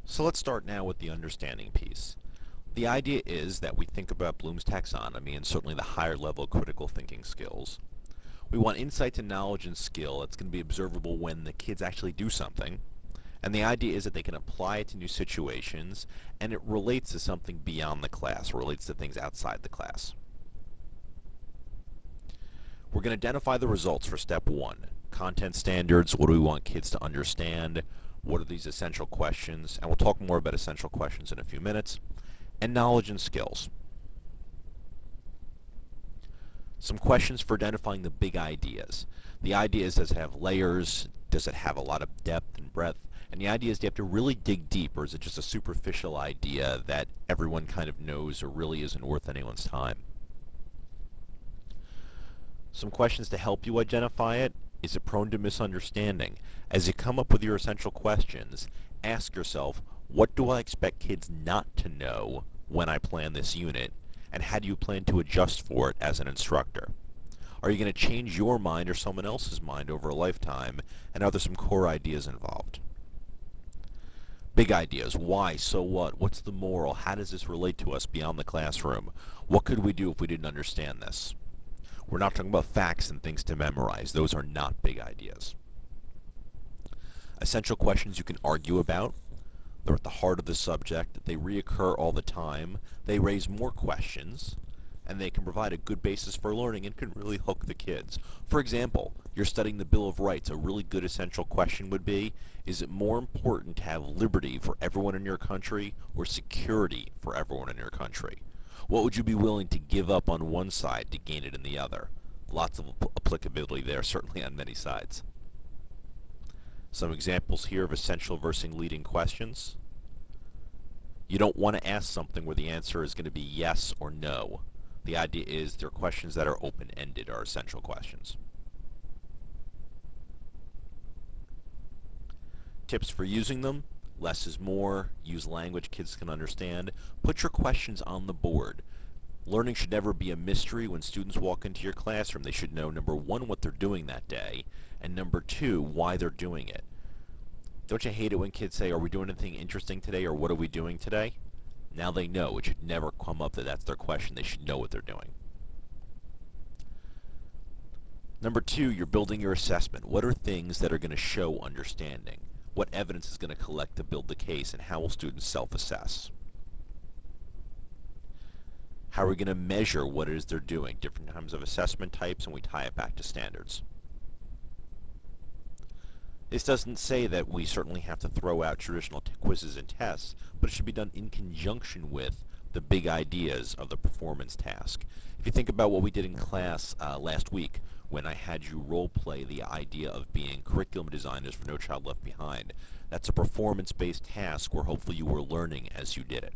So let's start now with the understanding piece. The idea is that we think about Bloom's taxonomy and certainly the higher level critical thinking skills. We want insight to knowledge and skill that's going to be observable when the kids actually do something. And the idea is that they can apply it to new situations and it relates to something beyond the class, relates to things outside the class. We're going to identify the results for step one. Content standards, what do we want kids to understand? What are these essential questions? And we'll talk more about essential questions in a few minutes. And knowledge and skills. Some questions for identifying the big ideas. The idea is, does it have layers? Does it have a lot of depth and breadth? And the idea is, do you have to really dig deep, or is it just a superficial idea that everyone kind of knows or really isn't worth anyone's time? Some questions to help you identify it. Is it prone to misunderstanding? As you come up with your essential questions, ask yourself, what do I expect kids not to know when I plan this unit? And how do you plan to adjust for it as an instructor? Are you going to change your mind or someone else's mind over a lifetime? And are there some core ideas involved? Big ideas. Why? So what? What's the moral? How does this relate to us beyond the classroom? What could we do if we didn't understand this? We're not talking about facts and things to memorize. Those are not big ideas. Essential questions you can argue about. They're at the heart of the subject. They reoccur all the time. They raise more questions. And they can provide a good basis for learning and can really hook the kids. For example, you're studying the Bill of Rights. A really good essential question would be, is it more important to have liberty for everyone in your country or security for everyone in your country? What would you be willing to give up on one side to gain it in the other? Lots of applicability there, certainly on many sides. Some examples here of essential versus leading questions. You don't want to ask something where the answer is going to be yes or no. The idea is they're questions that are open-ended, are essential questions. Tips for using them. Less is more. Use language kids can understand. Put your questions on the board. Learning should never be a mystery. When students walk into your classroom, they should know, number one, what they're doing that day, and number two, why they're doing it. Don't you hate it when kids say, are we doing anything interesting today, or what are we doing today? Now they know. It should never come up that that's their question. They should know what they're doing. Number two, you're building your assessment. What are things that are going to show understanding? What evidence is going to collect to build the case, and how will students self-assess? How are we going to measure what it is they're doing? Different kinds of assessment types, and we tie it back to standards. This doesn't say that we certainly have to throw out traditional quizzes and tests, but it should be done in conjunction with the big ideas of the performance task. If you think about what we did in class last week, when I had you role play the idea of being curriculum designers for No Child Left Behind, that's a performance-based task where hopefully you were learning as you did it.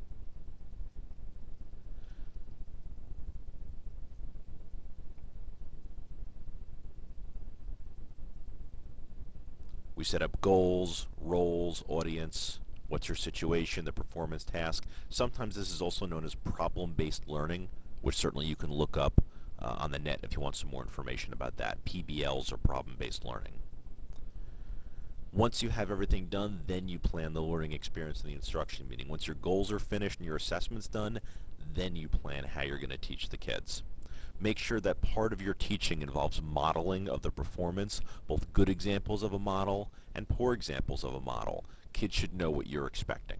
We set up goals, roles, audience, what's your situation, the performance task. Sometimes this is also known as problem-based learning, which certainly you can look up on the net if you want some more information about that. PBLs, or problem-based learning. Once you have everything done, then you plan the learning experience in the instruction meeting. Once your goals are finished and your assessment's done, then you plan how you're going to teach the kids. Make sure that part of your teaching involves modeling of the performance, both good examples of a model and poor examples of a model. Kids should know what you're expecting.